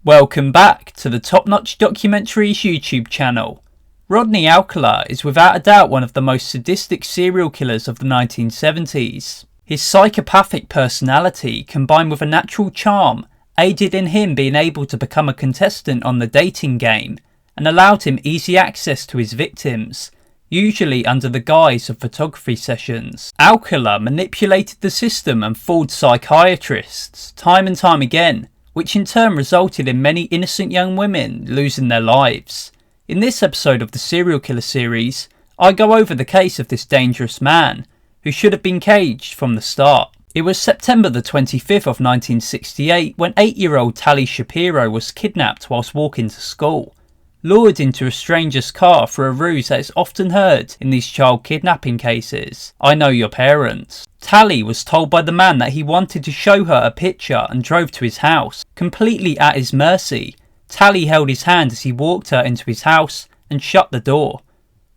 Welcome back to the Top Notch Documentaries YouTube channel. Rodney Alcala is without a doubt one of the most sadistic serial killers of the 1970s. His psychopathic personality, combined with a natural charm, aided in him being able to become a contestant on the dating game and allowed him easy access to his victims, usually under the guise of photography sessions. Alcala manipulated the system and fooled psychiatrists time and time again, which in turn resulted in many innocent young women losing their lives. In this episode of the Serial Killer series, I go over the case of this dangerous man, who should have been caged from the start. It was September the 25th of 1968 when 8-year-old Tally Shapiro was kidnapped whilst walking to school. Lured into a stranger's car for a ruse that is often heard in these child kidnapping cases. I know your parents. Tally was told by the man that he wanted to show her a picture and drove to his house. Completely at his mercy, Tally held his hand as he walked her into his house and shut the door.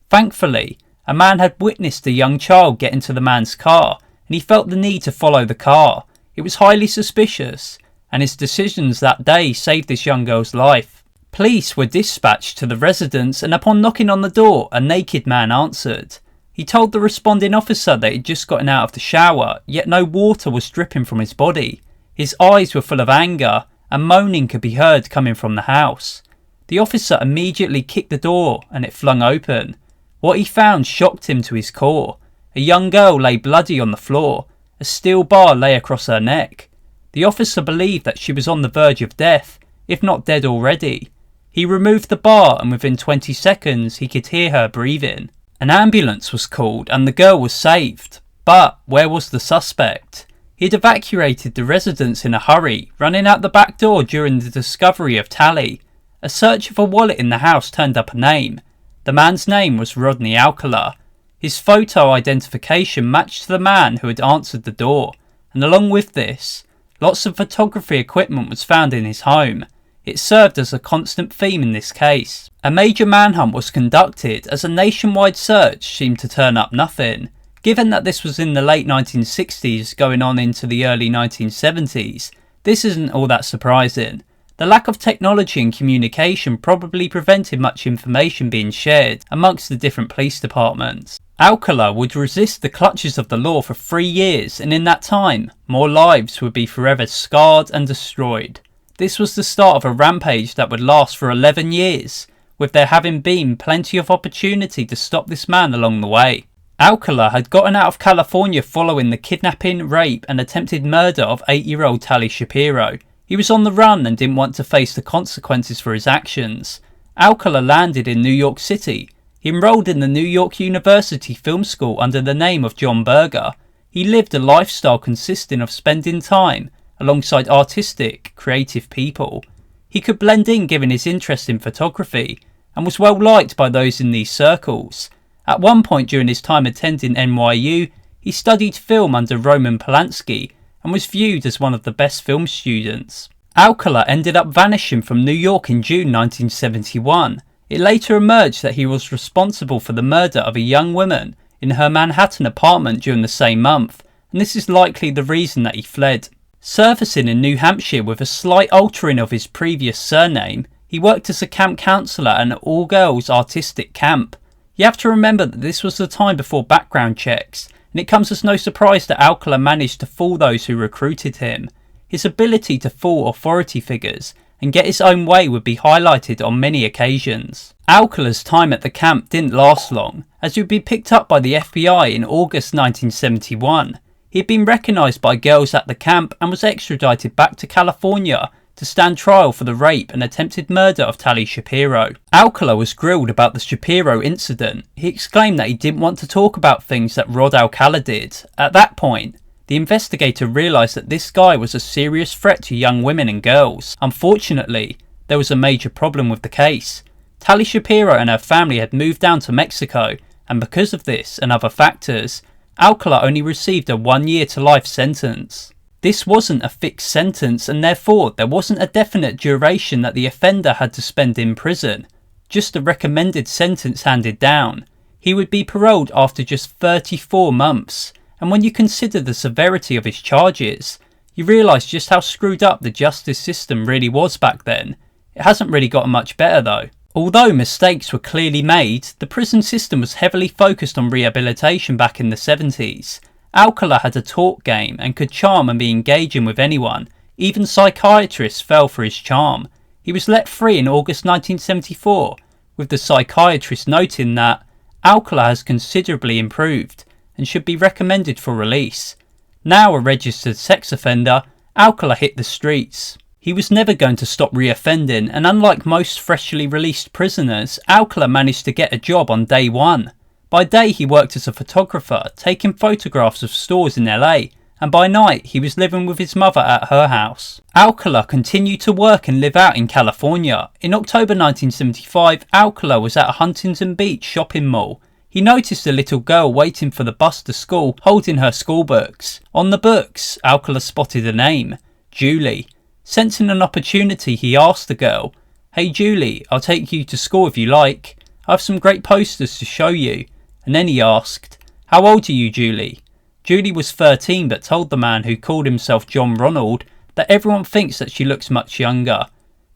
Thankfully, a man had witnessed the young child get into the man's car and he felt the need to follow the car. It was highly suspicious, and his decisions that day saved this young girl's life. Police were dispatched to the residence, and upon knocking on the door, a naked man answered. He told the responding officer that he'd just gotten out of the shower, yet no water was dripping from his body. His eyes were full of anger, and moaning could be heard coming from the house. The officer immediately kicked the door, and it flung open. What he found shocked him to his core. A young girl lay bloody on the floor. A steel bar lay across her neck. The officer believed that she was on the verge of death, if not dead already. He removed the bar and within 20 seconds he could hear her breathing. An ambulance was called and the girl was saved. But where was the suspect? He had evacuated the residence in a hurry, running out the back door during the discovery of Tally. A search of a wallet in the house turned up a name. The man's name was Rodney Alcala. His photo identification matched the man who had answered the door, and along with this, lots of photography equipment was found in his home. It served as a constant theme in this case. A major manhunt was conducted as a nationwide search seemed to turn up nothing. Given that this was in the late 1960s going on into the early 1970s, this isn't all that surprising. The lack of technology and communication probably prevented much information being shared amongst the different police departments. Alcala would resist the clutches of the law for 3 years, and in that time, more lives would be forever scarred and destroyed. This was the start of a rampage that would last for 11 years, with there having been plenty of opportunity to stop this man along the way. Alcala had gotten out of California following the kidnapping, rape and attempted murder of 8-year-old Tally Shapiro. He was on the run and didn't want to face the consequences for his actions. Alcala landed in New York City. He enrolled in the New York University Film School under the name of John Berger. He lived a lifestyle consisting of spending time alongside artistic, creative people. He could blend in given his interest in photography, and was well liked by those in these circles. At one point during his time attending NYU, he studied film under Roman Polanski, and was viewed as one of the best film students. Alcala ended up vanishing from New York in June 1971. It later emerged that he was responsible for the murder of a young woman in her Manhattan apartment during the same month, and this is likely the reason that he fled. Surfacing in New Hampshire with a slight altering of his previous surname, he worked as a camp counsellor at an all-girls artistic camp. You have to remember that this was the time before background checks, and it comes as no surprise that Alcala managed to fool those who recruited him. His ability to fool authority figures and get his own way would be highlighted on many occasions. Alcala's time at the camp didn't last long, as he would be picked up by the FBI in August 1971. He had been recognised by girls at the camp and was extradited back to California to stand trial for the rape and attempted murder of Tally Shapiro. Alcala was grilled about the Shapiro incident. He exclaimed that he didn't want to talk about things that Rod Alcala did. At that point, the investigator realised that this guy was a serious threat to young women and girls. Unfortunately, there was a major problem with the case. Tally Shapiro and her family had moved down to Mexico, and because of this and other factors, Alcala only received a 1-year-to-life sentence. This wasn't a fixed sentence, and therefore there wasn't a definite duration that the offender had to spend in prison, just a recommended sentence handed down. He would be paroled after just 34 months, and when you consider the severity of his charges, You realise just how screwed up the justice system really was back then. It hasn't really gotten much better though. Although mistakes were clearly made, the prison system was heavily focused on rehabilitation back in the 70s. Alcala had a talk game and could charm and be engaging with anyone. Even psychiatrists fell for his charm. He was let free in August 1974, with the psychiatrist noting that Alcala has considerably improved and should be recommended for release. Now a registered sex offender, Alcala hit the streets. He was never going to stop reoffending, and unlike most freshly released prisoners, Alcala managed to get a job on day one. By day he worked as a photographer, taking photographs of stores in LA, and by night he was living with his mother at her house. Alcala continued to work and live out in California. In October 1975, Alcala was at a Huntington Beach shopping mall. He noticed a little girl waiting for the bus to school holding her school books. On the books, Alcala spotted a name, Julie. Sensing an opportunity, he asked the girl, "Hey Julie, I'll take you to school if you like. I have some great posters to show you." And then he asked, "How old are you, Julie?" Julie was 13 but told the man, who called himself John Ronald, that everyone thinks that she looks much younger.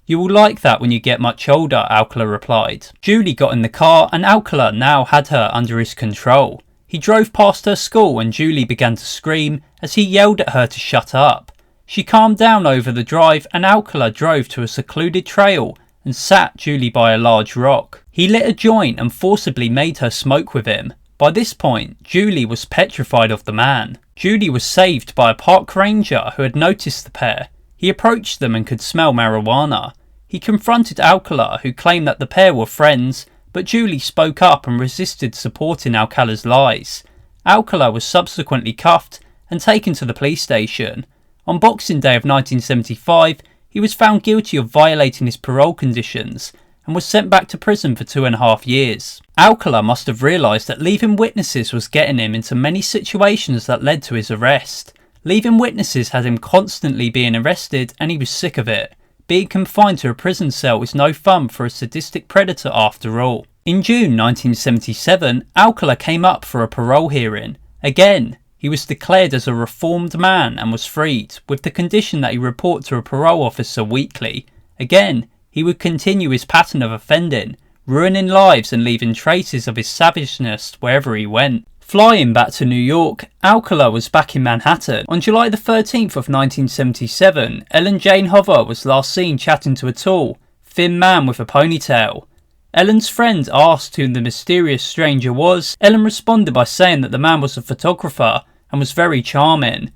"You will like that when you get much older," Alcala replied. Julie got in the car and Alcala now had her under his control. He drove past her school and Julie began to scream as he yelled at her to shut up. She calmed down over the drive and Alcala drove to a secluded trail and sat Julie by a large rock. He lit a joint and forcibly made her smoke with him. By this point, Julie was petrified of the man. Julie was saved by a park ranger who had noticed the pair. He approached them and could smell marijuana. He confronted Alcala, who claimed that the pair were friends, but Julie spoke up and resisted supporting Alcala's lies. Alcala was subsequently cuffed and taken to the police station. On Boxing Day of 1975, he was found guilty of violating his parole conditions and was sent back to prison for 2.5 years. Alcala must have realised that leaving witnesses was getting him into many situations that led to his arrest. Leaving witnesses had him constantly being arrested and he was sick of it. Being confined to a prison cell is no fun for a sadistic predator after all. In June 1977, Alcala came up for a parole hearing. Again, he was declared as a reformed man and was freed, with the condition that he report to a parole officer weekly. Again, he would continue his pattern of offending, ruining lives and leaving traces of his savageness wherever he went. Flying back to New York, Alcala was back in Manhattan. On July the 13th of 1977, Ellen Jane Hover was last seen chatting to a tall, thin man with a ponytail. Ellen's friend asked who the mysterious stranger was. Ellen responded by saying that the man was a photographer and was very charming.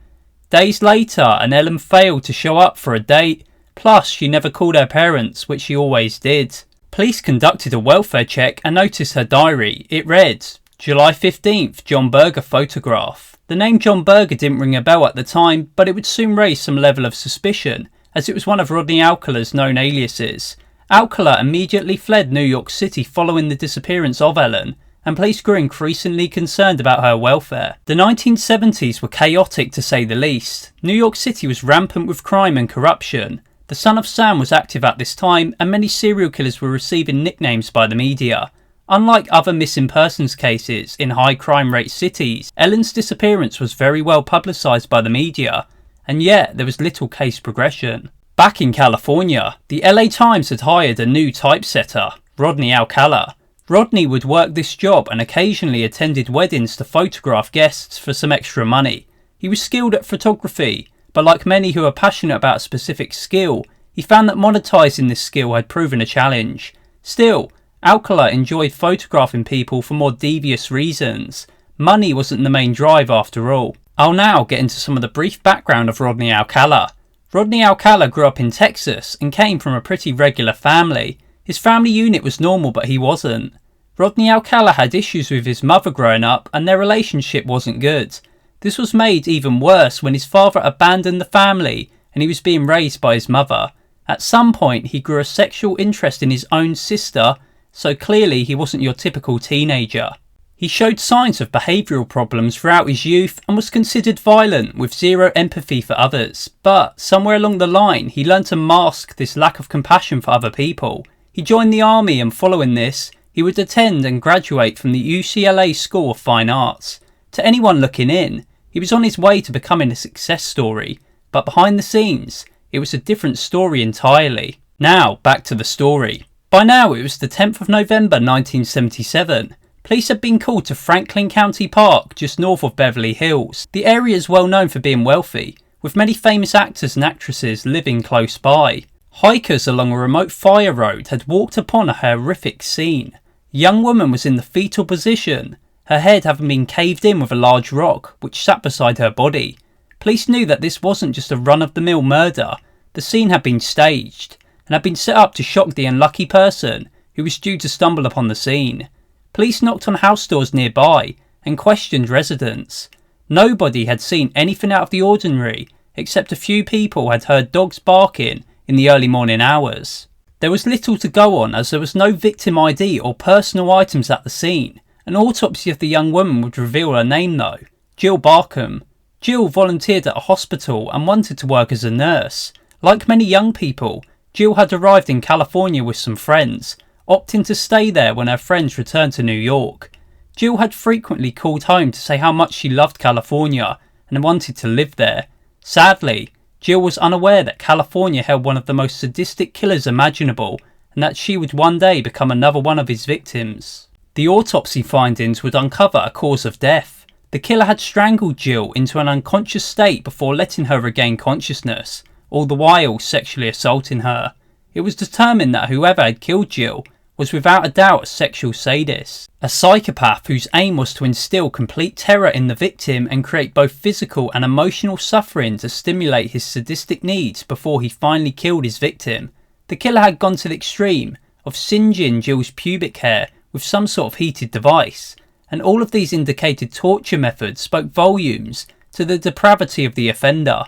Days later, and Ellen failed to show up for a date, plus she never called her parents, which she always did. Police conducted a welfare check and noticed her diary. It read, July 15th, John Berger photograph. The name John Berger didn't ring a bell at the time, but it would soon raise some level of suspicion, as it was one of Rodney Alcala's known aliases. Alcala immediately fled New York City following the disappearance of Ellen, and police grew increasingly concerned about her welfare. The 1970s were chaotic to say the least. New York City was rampant with crime and corruption. The Son of Sam was active at this time, and many serial killers were receiving nicknames by the media. Unlike other missing persons cases in high crime rate cities, Ellen's disappearance was very well publicised by the media, and yet there was little case progression. Back in California, the LA Times had hired a new typesetter, Rodney Alcala. Rodney would work this job and occasionally attended weddings to photograph guests for some extra money. He was skilled at photography, but like many who are passionate about a specific skill, he found that monetising this skill had proven a challenge. Still, Alcala enjoyed photographing people for more devious reasons. Money wasn't the main drive after all. I'll now get into some of the brief background of Rodney Alcala. Rodney Alcala grew up in Texas and came from a pretty regular family. His family unit was normal, but he wasn't. Rodney Alcala had issues with his mother growing up and their relationship wasn't good. This was made even worse when his father abandoned the family and he was being raised by his mother. At some point he grew a sexual interest in his own sister, so clearly he wasn't your typical teenager. He showed signs of behavioural problems throughout his youth and was considered violent with zero empathy for others. But somewhere along the line he learned to mask this lack of compassion for other people. He joined the army and following this, he would attend and graduate from the UCLA School of Fine Arts. To anyone looking in, he was on his way to becoming a success story. but behind the scenes, it was a different story entirely. Now, back to the story. By now, it was the 10th of November 1977. Police had been called to Franklin County Park, just north of Beverly Hills. The area is well known for being wealthy, with many famous actors and actresses living close by. Hikers along a remote fire road had walked upon a horrific scene. A young woman was in the fetal position, her head having been caved in with a large rock, which sat beside her body. Police knew that this wasn't just a run-of-the-mill murder. The scene had been staged, and had been set up to shock the unlucky person who was due to stumble upon the scene. Police knocked on house doors nearby and questioned residents. Nobody had seen anything out of the ordinary, except a few people had heard dogs barking in the early morning hours. There was little to go on, as there was no victim ID or personal items at the scene. An autopsy of the young woman would reveal her name though, Jill Barkham. Jill volunteered at a hospital and wanted to work as a nurse. Like many young people, Jill had arrived in California with some friends, opting to stay there when her friends returned to New York. Jill had frequently called home to say how much she loved California and wanted to live there. Sadly, Jill was unaware that California held one of the most sadistic killers imaginable, and that she would one day become another one of his victims. The autopsy findings would uncover a cause of death. The killer had strangled Jill into an unconscious state before letting her regain consciousness, all the while sexually assaulting her. It was determined that whoever had killed Jill was without a doubt a sexual sadist, a psychopath whose aim was to instill complete terror in the victim and create both physical and emotional suffering to stimulate his sadistic needs before he finally killed his victim. The killer had gone to the extreme of singeing Jill's pubic hair with some sort of heated device, and all of these indicated torture methods spoke volumes to the depravity of the offender.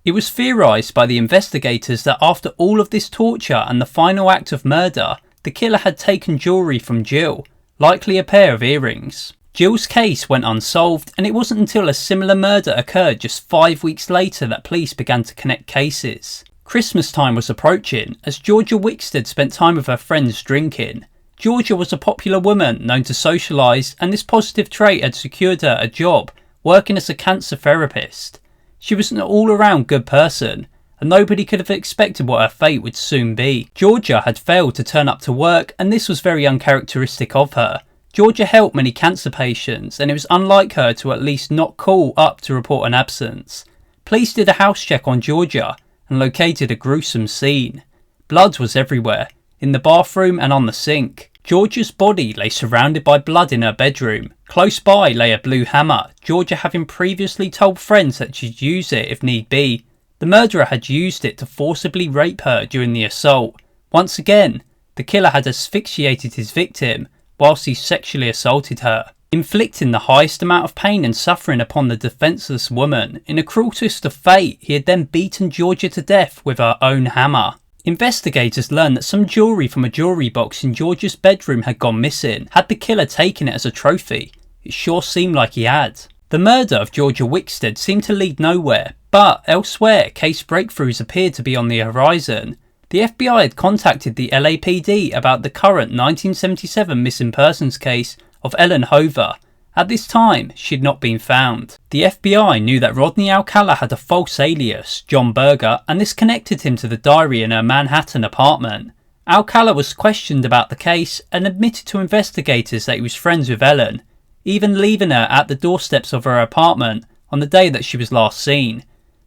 It was theorised by the investigators that after all of this torture and the final act of murder, the killer had taken jewellery from Jill, likely a pair of earrings. Jill's case went unsolved, and it wasn't until a similar murder occurred just 5 weeks later that police began to connect cases. Christmas time was approaching as Georgia Wicksted spent time with her friends drinking. Georgia was a popular woman known to socialise, and this positive trait had secured her a job working as a cancer therapist. She was an all-around good person, and nobody could have expected what her fate would soon be. Georgia had failed to turn up to work, and this was very uncharacteristic of her. Georgia helped many cancer patients, and it was unlike her to at least not call up to report an absence. Police did a house check on Georgia and located a gruesome scene. Blood was everywhere, in the bathroom and on the sink. Georgia's body lay surrounded by blood in her bedroom. Close by lay a blue hammer, Georgia having previously told friends that she'd use it if need be. The murderer had used it to forcibly rape her during the assault. Once again, the killer had asphyxiated his victim whilst he sexually assaulted her, inflicting the highest amount of pain and suffering upon the defenceless woman. In a cruel twist of fate, he had then beaten Georgia to death with her own hammer. Investigators learned that some jewellery from a jewellery box in Georgia's bedroom had gone missing. Had the killer taken it as a trophy? It sure seemed like he had. The murder of Georgia Wicksted seemed to lead nowhere, but elsewhere case breakthroughs appeared to be on the horizon. The FBI had contacted the LAPD about the current 1977 missing persons case of Ellen Hover. At this time, she had not been found. The FBI knew that Rodney Alcala had a false alias, John Berger, and this connected him to the diary in her Manhattan apartment. Alcala was questioned about the case and admitted to investigators that he was friends with Ellen, even leaving her at the doorsteps of her apartment on the day that she was last seen.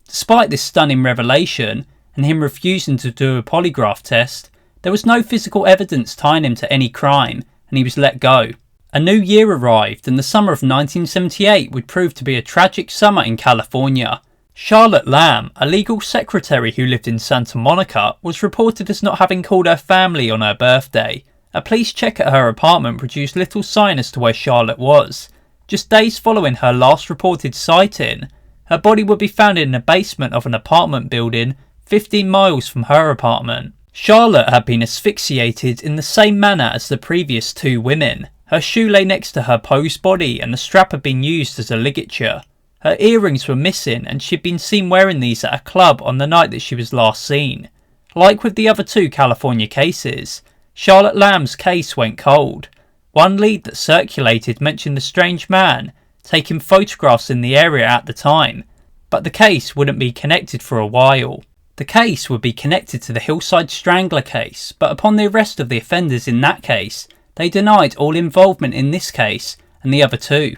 Despite this stunning revelation, and him refusing to do a polygraph test, there was no physical evidence tying him to any crime, and he was let go. A new year arrived, and the summer of 1978 would prove to be a tragic summer in California. Charlotte Lamb, a legal secretary who lived in Santa Monica, was reported as not having called her family on her birthday. A police check at her apartment produced little sign as to where Charlotte was. Just days following her last reported sighting, her body would be found in the basement of an apartment building 15 miles from her apartment. Charlotte had been asphyxiated in the same manner as the previous two women. Her shoe lay next to her posed body and the strap had been used as a ligature. Her earrings were missing and she had been seen wearing these at a club on the night that she was last seen. Like with the other two California cases, Charlotte Lamb's case went cold. One lead that circulated mentioned the strange man taking photographs in the area at the time. but the case wouldn't be connected for a while. The case would be connected to the Hillside Strangler case, but upon the arrest of the offenders in that case, they denied all involvement in this case and the other two.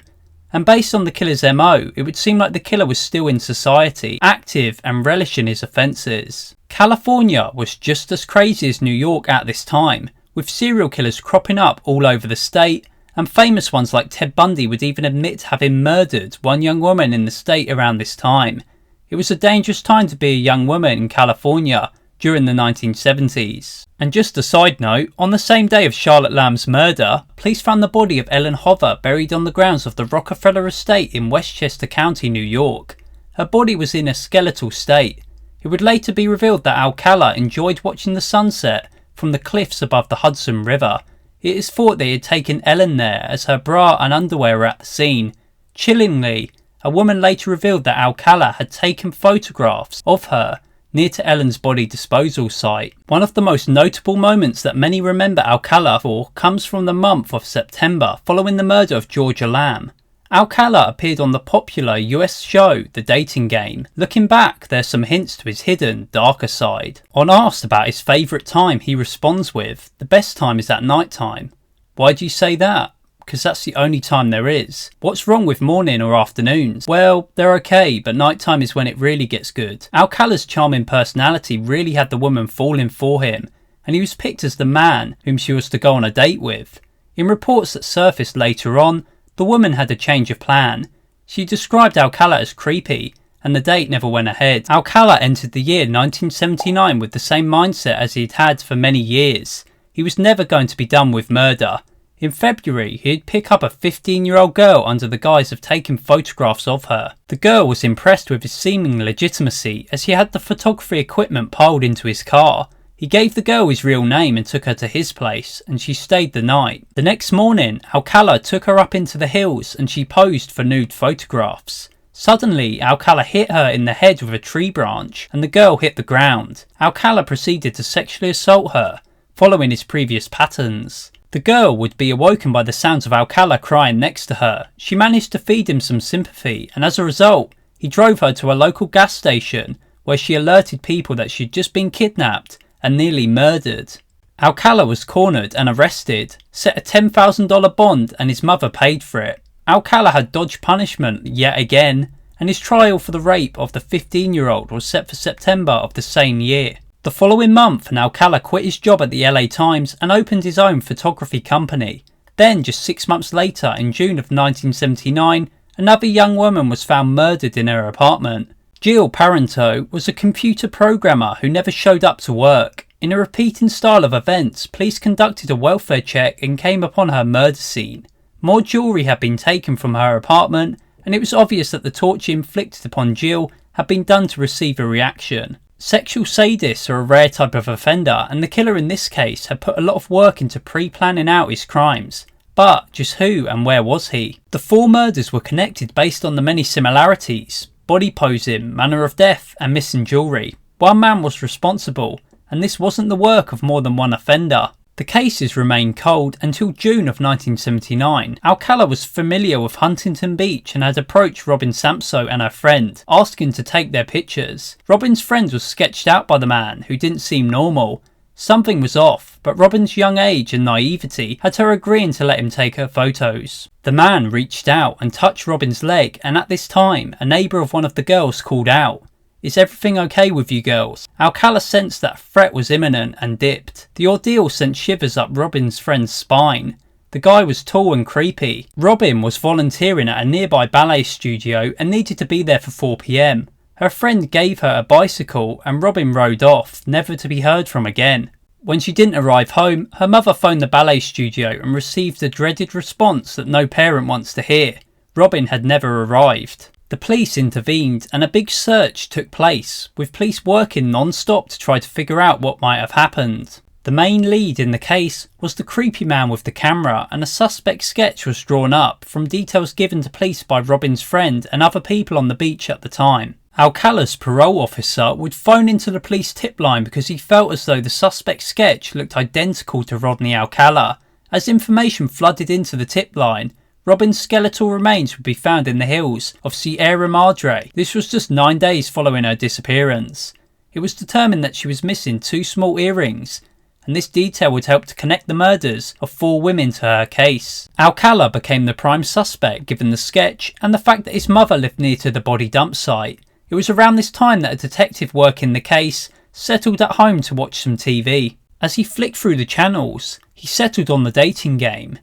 And based on the killer's MO, it would seem like the killer was still in society, active and relishing his offences. California was just as crazy as New York at this time, with serial killers cropping up all over the state, and famous ones like Ted Bundy would even admit having murdered one young woman in the state around this time. It was a dangerous time to be a young woman in California during the 1970s. And just a side note, on the same day of Charlotte Lamb's murder, police found the body of Ellen Hover buried on the grounds of the Rockefeller Estate in Westchester County, New York. Her body was in a skeletal state. It would later be revealed that Alcala enjoyed watching the sunset from the cliffs above the Hudson River. It is thought that he had taken Ellen there as her bra and underwear were at the scene. Chillingly, a woman later revealed that Alcala had taken photographs of her near to Ellen's body disposal site. One of the most notable moments that many remember Alcala for comes from the month of September following the murder of Georgia Lamb. Alcala appeared on the popular US show The Dating Game. Looking back, there's some hints to his hidden, darker side. On asked about his favourite time, he responds with, "The best time is at night time." Why do you say that? Because that's the only time there is. What's wrong with morning or afternoons? Well, they're okay, but nighttime is when it really gets good. Alcala's charming personality really had the woman falling for him, and he was picked as the man whom she was to go on a date with. In reports that surfaced later on, the woman had a change of plan. She described Alcala as creepy, and the date never went ahead. Alcala entered the year 1979 with the same mindset as he'd had for many years. He was never going to be done with murder. In February, he'd pick up a 15-year-old girl under the guise of taking photographs of her. The girl was impressed with his seeming legitimacy as he had the photography equipment piled into his car. He gave the girl his real name and took her to his place, and she stayed the night. The next morning, Alcala took her up into the hills and she posed for nude photographs. Suddenly, Alcala hit her in the head with a tree branch and the girl hit the ground. Alcala proceeded to sexually assault her, following his previous patterns. The girl would be awoken by the sounds of Alcala crying next to her. She managed to feed him some sympathy, and as a result, he drove her to a local gas station where she alerted people that she'd just been kidnapped and nearly murdered. Alcala was cornered and arrested, set a $10,000 bond, and his mother paid for it. Alcala had dodged punishment yet again, and his trial for the rape of the 15-year-old was set for September of the same year. The following month, Alcala quit his job at the LA Times and opened his own photography company. Then, just 6 months later, in June of 1979, another young woman was found murdered in her apartment. Jill Parento was a computer programmer who never showed up to work. In a repeating style of events, police conducted a welfare check and came upon her murder scene. More jewellery had been taken from her apartment, and it was obvious that the torture inflicted upon Jill had been done to receive a reaction. Sexual sadists are a rare type of offender, and the killer in this case had put a lot of work into pre-planning out his crimes. But just who and where was he? The 4 murders were connected based on the many similarities: body posing, manner of death, and missing jewellery. One man was responsible, and this wasn't the work of more than one offender. The cases remained cold until June of 1979. Alcala was familiar with Huntington Beach and had approached Robin Sampso and her friend, asking to take their pictures. Robin's friend was sketched out by the man, who didn't seem normal. Something was off, but Robin's young age and naivety had her agreeing to let him take her photos. The man reached out and touched Robin's leg, and at this time, a neighbour of one of the girls called out, "Is everything okay with you girls?" Alcala sensed that a threat was imminent and dipped. The ordeal sent shivers up Robin's friend's spine. The guy was tall and creepy. Robin was volunteering at a nearby ballet studio and needed to be there for 4 p.m. Her friend gave her a bicycle and Robin rode off, never to be heard from again. When she didn't arrive home, her mother phoned the ballet studio and received the dreaded response that no parent wants to hear: Robin had never arrived. The police intervened and a big search took place, with police working non-stop to try to figure out what might have happened. The main lead in the case was the creepy man with the camera, and a suspect sketch was drawn up from details given to police by Robin's friend and other people on the beach at the time. Alcala's parole officer would phone into the police tip line because he felt as though the suspect's sketch looked identical to Rodney Alcala. As information flooded into the tip line, Robin's skeletal remains would be found in the hills of Sierra Madre. This was just 9 days following her disappearance. It was determined that she was missing 2 small earrings, and this detail would help to connect the murders of 4 women to her case. Alcala became the prime suspect given the sketch and the fact that his mother lived near to the body dump site. It was around this time that a detective working the case settled at home to watch some TV. As he flicked through the channels, he settled on the dating game.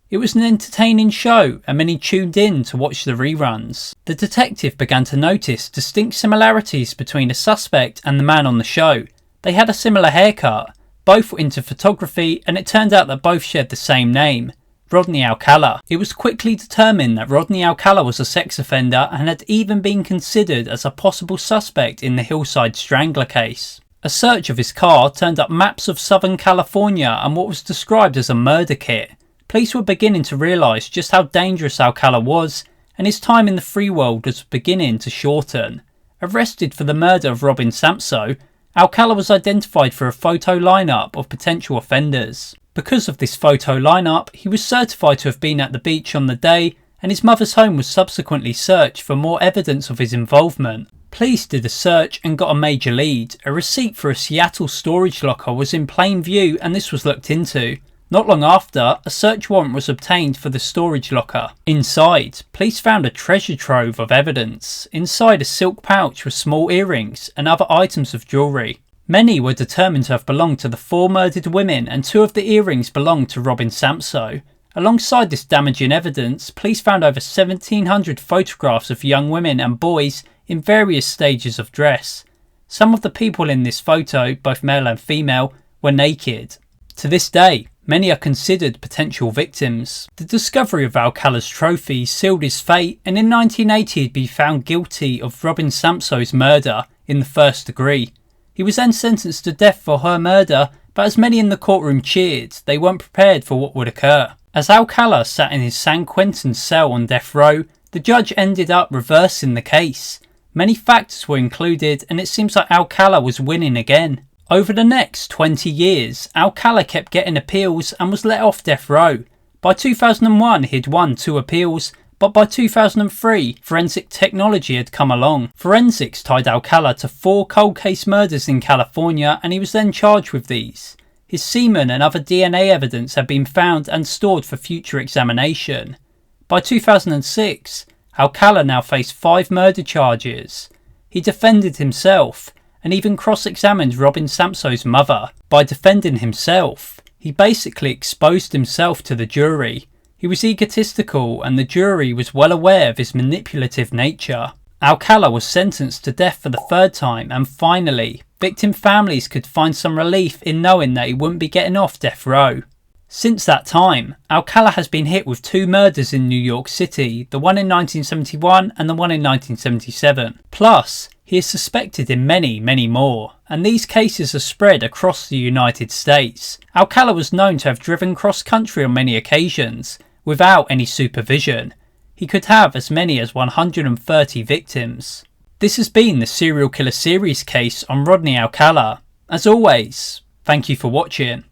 It was an entertaining show and many tuned in to watch the reruns. The detective began to notice distinct similarities between the suspect and the man on the show. They had a similar haircut, both were into photography, and it turned out that both shared the same name, Rodney Alcala. It was quickly determined that Rodney Alcala was a sex offender and had even been considered as a possible suspect in the Hillside Strangler case. A search of his car turned up maps of Southern California and what was described as a murder kit. Police were beginning to realise just how dangerous Alcala was, and his time in the free world was beginning to shorten. Arrested for the murder of Robin Sampson, Alcala was identified for a photo lineup of potential offenders. Because of this photo lineup, he was certified to have been at the beach on the day, and his mother's home was subsequently searched for more evidence of his involvement. Police did a search and got a major lead. A receipt for a Seattle storage locker was in plain view, and this was looked into. Not long after, a search warrant was obtained for the storage locker. Inside, police found a treasure trove of evidence. Inside a silk pouch were small earrings and other items of jewellery. Many were determined to have belonged to the 4 murdered women, and 2 of the earrings belonged to Robin Sampson. Alongside this damaging evidence, police found over 1,700 photographs of young women and boys in various stages of dress. Some of the people in this photo, both male and female, were naked. To this day, many are considered potential victims. The discovery of Alcala's trophy sealed his fate, and in 1980 he'd be found guilty of Robin Sampson's murder in the 1st degree. He was then sentenced to death for her murder, but as many in the courtroom cheered, they weren't prepared for what would occur. As Alcala sat in his San Quentin cell on death row, the judge ended up reversing the case. Many factors were included, and it seems like Alcala was winning again. Over the next 20 years, Alcala kept getting appeals and was let off death row. By 2001 he'd won 2 appeals, but by 2003 forensic technology had come along. Forensics tied Alcala to 4 cold case murders in California, and he was then charged with these. His semen and other DNA evidence had been found and stored for future examination. By 2006, Alcala now faced 5 murder charges. He defended himself and even cross-examined Robin Sampson's mother. By defending himself, he basically exposed himself to the jury. He was egotistical, and the jury was well aware of his manipulative nature. Alcala was sentenced to death for the 3rd time, and finally, victim families could find some relief in knowing that he wouldn't be getting off death row. Since that time, Alcala has been hit with 2 murders in New York City, the one in 1971 and the one in 1977. Plus, he is suspected in many, many more, and these cases are spread across the United States. Alcala was known to have driven cross-country on many occasions, without any supervision. He could have as many as 130 victims. This has been the Serial Killer Series case on Rodney Alcala. As always, thank you for watching.